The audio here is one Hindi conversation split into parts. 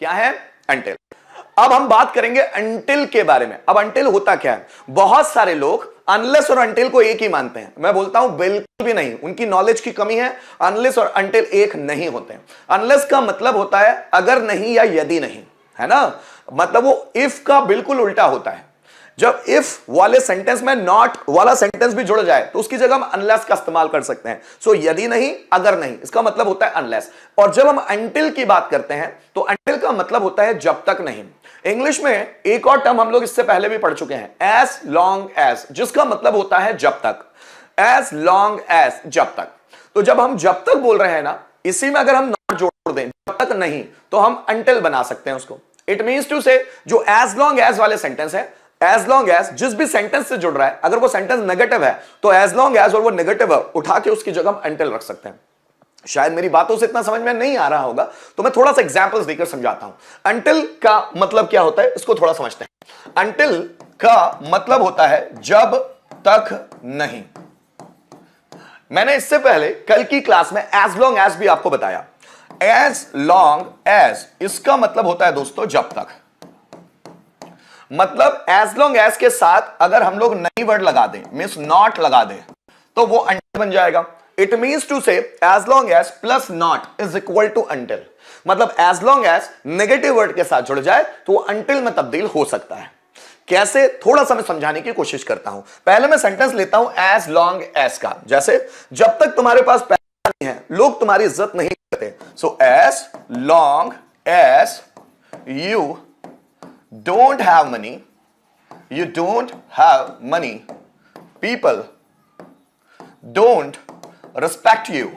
क्या है? until। अब हम बात करेंगे until के बारे में। अब until होता क्या है? बहुत सारे लोग unless और until को एक ही मानते हैं। मैं बोलता हूं बिल्कुल भी नहीं, उनकी नॉलेज की कमी है। unless और until एक नहीं होते हैं। unless का मतलब होता है अगर नहीं या यदि नहीं, है ना? मतलब वो if का बिल्कुल उल्टा होता है। जब if वाले सेंटेंस में not वाला सेंटेंस भी जुड़ जाए तो उसकी जगह हम unless का इस्तेमाल कर सकते हैं। सो यदि नहीं, अगर नहीं, इसका मतलब होता है unless। और जब हम until की बात करते हैं तो until का मतलब होता है जब तक नहीं। इंग्लिश में एक और टर्म हम लोग इससे पहले भी पढ़ चुके हैं, as long as, जिसका मतलब होता है जब तक। as long as, जब तक। तो जब हम जब तक बोल रहे हैं ना, इसी में अगर हम not जोड़ दें, जब तक नहीं, तो हम until बना सकते हैं उसको। इट मीन्स टू से जो as long as वाले सेंटेंस है, as long as जिस भी सेंटेंस से जुड़ रहा है, अगर वो सेंटेंस नेगेटिव है तो as long as और वो नेगेटिव है उठा के उसकी जगह हम until रख सकते हैं। शायद मेरी बातों से इतना समझ में नहीं आ रहा होगा तो मैं थोड़ा सा एग्जांपल्स देकर समझाता हूं। until का मतलब क्या होता है इसको थोड़ा समझते हैं। until का मतलब होता है जब तक नहीं। मैंने इससे पहले कल की क्लास में as long as भी आपको बताया। as long as इसका मतलब होता है दोस्तों जब तक। मतलब as long as के साथ अगर हम लोग नई वर्ड लगा दें, मींस नॉट लगा दें, तो वो until बन जाएगा। It means to say as long as plus not is equal to until। मतलब as long as negative word के साथ जुड़ जाए तो वो until में तब्दील हो सकता है। कैसे, थोड़ा सा मैं समझाने की कोशिश करता हूं। पहले मैं सेंटेंस लेता हूं as long as का, जैसे जब तक तुम्हारे पास पैसा नहीं है लोग तुम्हारी इज्जत नहीं करते। सो as long as you don't have money, people don't respect you,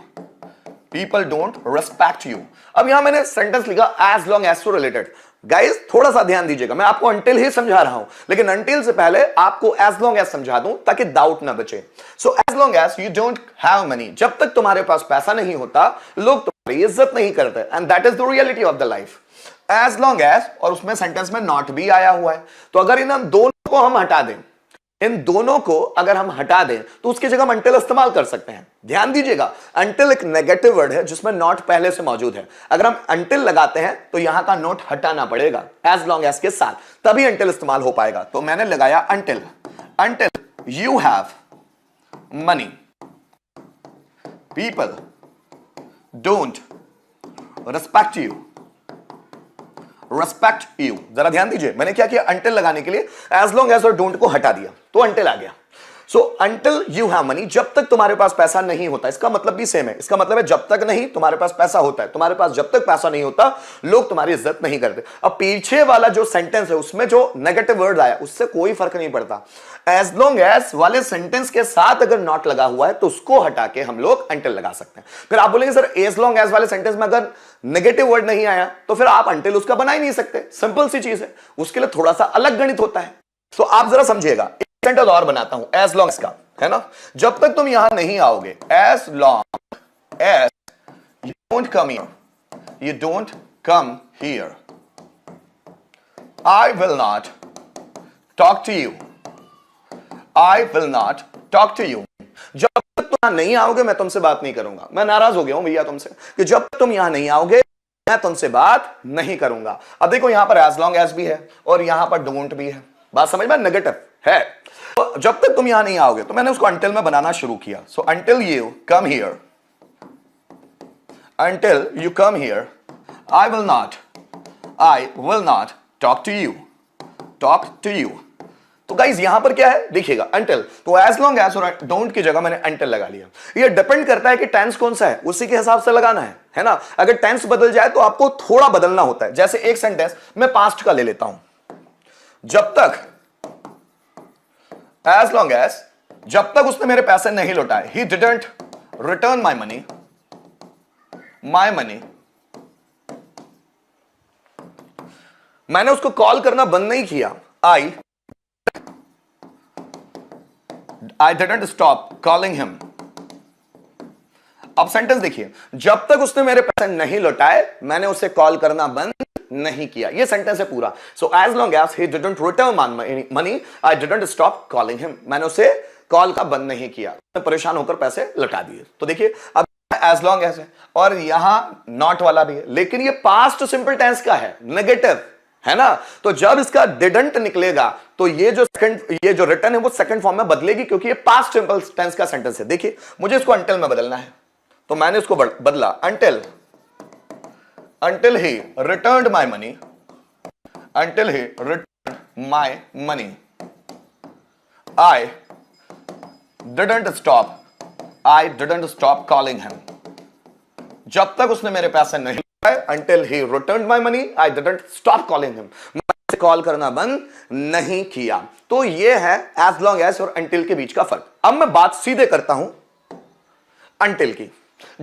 अब यहां मैंने सेंटेंस लिखा as long as to related। Guys थोड़ा सा ध्यान दीजिएगा, मैं आपको until ही समझा रहा हूं, लेकिन until से पहले आपको as long as समझा दूं ताकि डाउट ना बचे। सो as long as you don't have money, जब तक तुम्हारे पास पैसा नहीं होता लोग तुम्हारी इज्जत नहीं करते, and that is the reality of the life. as long as और उसमें सेंटेंस में नॉट भी आया हुआ है, तो अगर इन दोनों को हम हटा दें, इन दोनों को अगर हम हटा दें तो उसकी जगह हम until इस्तेमाल कर सकते हैं। ध्यान दीजिएगा, until एक नेगेटिव वर्ड है जिसमें नॉट पहले से मौजूद है। अगर हम until लगाते हैं तो यहां का नोट हटाना पड़ेगा as long as के साथ, तभी until इस्तेमाल हो पाएगा। तो मैंने लगाया until you have money, people don't respect you। जरा ध्यान दीजिए, मैंने क्या किया, until लगाने के लिए as long as और don't को हटा दिया तो until आ गया। सो until you have money, जब तक तुम्हारे पास पैसा नहीं होता, इसका मतलब भी सेम है। इसका मतलब है जब तक नहीं तुम्हारे पास पैसा होता है, तुम्हारे पास जब तक पैसा नहीं होता लोग तुम्हारी इज्जत नहीं करते। अब पीछे वाला जो सेंटेंस है उसमें जो नेगेटिव वर्ड आया उससे कोई फर्क नहीं पड़ता। as long as वाले सेंटेंस के साथ अगर नॉट लगा हुआ है तो उसको हटा के हम लोग until लगा सकते हैं। फिर आप बोलेंगे सर as long as वाले सेंटेंस में अगर नेगेटिव वर्ड नहीं आया तो फिर आप until उसका बना ही नहीं सकते। सिंपल सी चीज है, उसके लिए थोड़ा सा अलग गणित होता है। तो आप जरा समझिएगा, सेंटेंस और बनाता हूं as long as का, है ना? जब तक तुम यहां नहीं आओगे, as long as you don't come here, I will not talk to you, जब तक तुम यहां नहीं आओगे मैं तुमसे बात नहीं करूंगा। मैं नाराज हो गया हूं भैया तुमसे कि जब तक तुम यहां नहीं आओगे मैं तुमसे बात नहीं करूंगा। अब देखो यहां पर as long as भी है और यहां पर don't भी है, बात समझ में, नेगेटिव है। तो जब तक तुम यहां नहीं आओगे तो मैंने उसको until में बनाना शुरू किया। सो until you come here, I will not talk to you। तो गाइज यहां पर क्या है देखिएगा, until, तो as long as और don't की जगह मैंने until लगा लिया। ये डिपेंड करता है कि टेंस कौन सा है, उसी के हिसाब से लगाना है ना? अगर टेंस बदल जाए तो आपको थोड़ा बदलना होता है। जैसे एक सेंटेंस मैं पास्ट का ले लेता हूं, जब तक as long as, जब तक उसने मेरे पैसे नहीं लौटाए, he didn't return my money, मैंने उसको कॉल करना बंद नहीं किया, I didn't stop calling him। अब सेंटेंस देखिए, जब तक उसने मेरे पैसे नहीं लौटाए मैंने उसे कॉल करना बंद नहीं किया। ये सेंटेंस है पूरा। सो as long as he didn't return my money, I didn't stop calling him। मैंने उसे कॉल का बंद नहीं किया, मैं परेशान होकर पैसे लौटा दिए। तो देखिए अब एज लॉन्ग एज है, और यहां नॉट वाला भी है, लेकिन ये पास्ट सिंपल टेंस का है, नेगेटिव है ना। तो जब इसका डिडंट निकलेगा तो ये जो रिटर्न है वो सेकंड फॉर्म में बदलेगी, क्योंकि ये पास्ट सिंपल टेंस का सेंटेंस है। देखिए मुझे इसको अंटिल में बदलना है, तो मैंने इसको बदला until he returned my money, until he returned my money, I didn't stop calling him. जब तक उसने मेरे पैसे नहीं लगाए, until he returned my money, I didn't stop calling him. मैंने कॉल करना बंद नहीं किया। तो ये है as long as और until के बीच का फर्क। अब मैं बात सीधे करता हूं until की।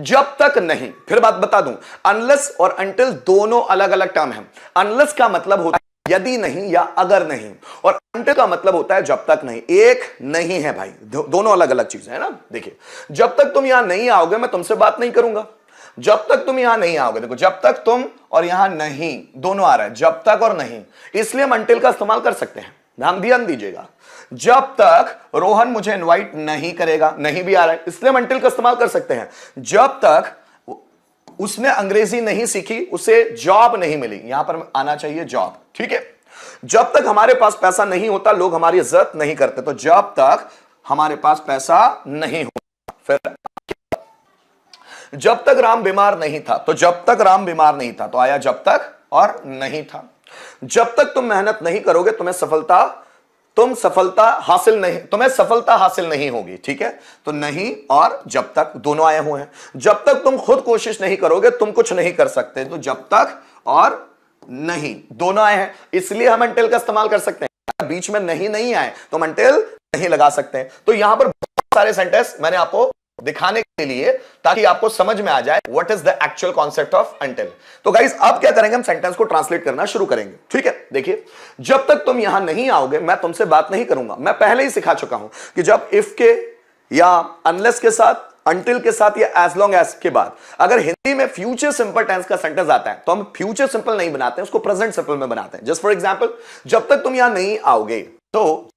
जब तक नहीं, फिर बात बता दूं, unless और until दोनों अलग अलग टर्म हैं। unless का मतलब होता है यदि नहीं या अगर नहीं, और until का मतलब होता है जब तक नहीं। एक नहीं है भाई, दोनों अलग अलग चीजें है ना। देखिए जब तक तुम यहां नहीं आओगे मैं तुमसे बात नहीं करूंगा, जब तक तुम यहां नहीं आओगे। देखो जब तक तुम और यहां नहीं दोनों आ रहा है, जब तक और नहीं, इसलिए हम until का इस्तेमाल कर सकते हैं। ध्यान दीजिएगा, जब तक रोहन मुझे इनवाइट नहीं करेगा, नहीं भी आ रहा है, इसलिए हम until का इस्तेमाल कर सकते हैं। जब तक उसने अंग्रेजी नहीं सीखी, उसे जॉब नहीं मिली, यहां पर आना चाहिए जॉब, ठीक है। जब तक हमारे पास पैसा नहीं होता लोग हमारी इज्जत नहीं करते, तो जब तक हमारे पास पैसा नहीं होता। फिर जब तक राम बीमार नहीं था, तो जब तक राम बीमार नहीं था तो आया जब तक और नहीं था। जब तक तुम मेहनत नहीं करोगे तुम्हें सफलता हासिल नहीं होगी, ठीक है। तो नहीं और जब तक दोनों आए हुए हैं। जब तक तुम खुद कोशिश नहीं करोगे तुम कुछ नहीं कर सकते, तो जब तक और नहीं दोनों आए हैं, इसलिए हम until का इस्तेमाल कर सकते हैं। बीच में नहीं आए तो हम until नहीं लगा सकते हैं। तो यहां पर बहुत सारे सेंटेंस मैंने आपको दिखाने के लिए, ताकि आपको समझ में आ जाए what is the actual concept of until। तो गाइस अब क्या करेंगे, हम सेंटेंस को ट्रांसलेट करना शुरू करेंगे, ठीक है। देखिए जब तक तुम यहां नहीं आओगे मैं तुमसे बात नहीं करूंगा। मैं पहले ही सिखा चुका हूं कि जब इफ के या अनलेस के साथ, until के साथ या as long as के बाद अगर हिंदी में फ्यूचर सिंपल टेंस का सेंटेंस आता है तो हम फ्यूचर सिंपल नहीं बनाते हैं, उसको प्रेजेंट सिंपल में बनाते हैं। जस्ट फॉर एग्जांपल, जब तक तुम यहां नहीं आओगे, तो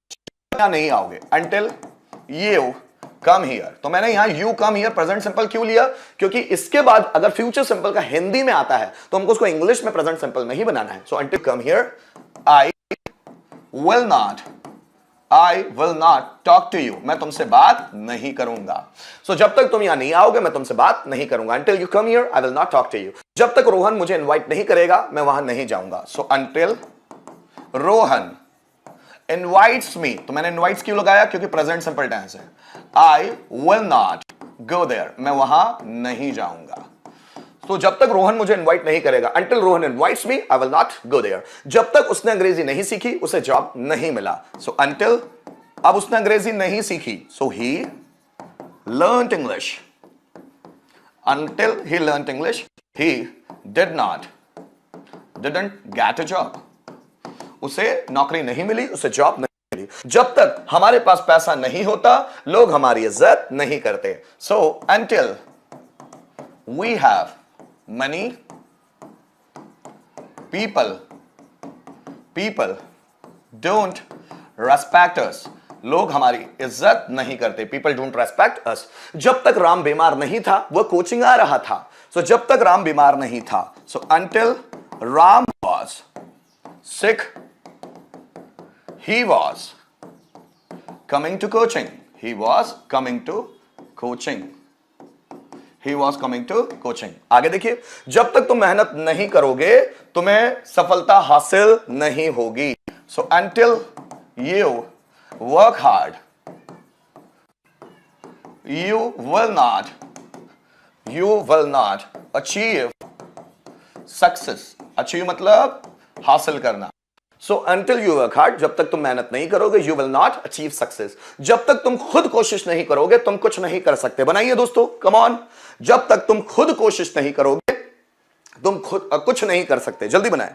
यहां नहीं आओगे until you come here, तो मैंने यहां you come here present simple क्यों लिया, क्योंकि इसके बाद अगर फ्यूचर सिंपल का हिंदी में आता है तो हमको उसको इंग्लिश में प्रेजेंट सिंपल नहीं बनाना है। सो until come here, I will not talk to you, मैं तुमसे बात नहीं करूंगा। सो जब तक तुम यहां नहीं आओगे मैं तुमसे बात नहीं करूंगा। Until you come here, I will not talk to you। जब तक रोहन मुझे इनवाइट नहीं करेगा मैं वहां नहीं जाऊंगा। सो until रोहन invites me, तो मैंने invites क्यों लगाया, क्योंकि प्रेजेंट सिंपल टेंस है। I will not go there, मैं वहां नहीं जाऊंगा। तो जब तक रोहन मुझे इनवाइट नहीं करेगा, until Rohan invites me, I will not go there। जब तक उसने अंग्रेजी नहीं सीखी उसे जॉब नहीं मिला। सो until, अब उसने अंग्रेजी नहीं सीखी, so he learned English। Until he learned English, he didn't get a job। उसे नौकरी नहीं मिली, उसे जॉब नहीं मिली। जब तक हमारे पास पैसा नहीं होता लोग हमारी इज्जत नहीं करते। सो until we have money, people don't respect us, लोग हमारी इज्जत नहीं करते। People don't respect us। जब तक राम बीमार नहीं था वह कोचिंग आ रहा था। सो जब तक राम बीमार नहीं था, सो until Ram was sick, he was coming to coaching। He was coming to coaching। आगे देखिए, जब तक तुम मेहनत नहीं करोगे तुम्हें सफलता हासिल नहीं होगी। सो until you work hard, you will not achieve success। achieve मतलब हासिल करना। सो until you work hard, जब तक तुम मेहनत नहीं करोगे, you will not achieve success। जब तक तुम खुद कोशिश नहीं करोगे तुम कुछ नहीं कर सकते। बनाइए दोस्तों, कम ऑन। जब तक तुम खुद कोशिश नहीं करोगे तुम खुद कुछ नहीं कर सकते। जल्दी बनाए।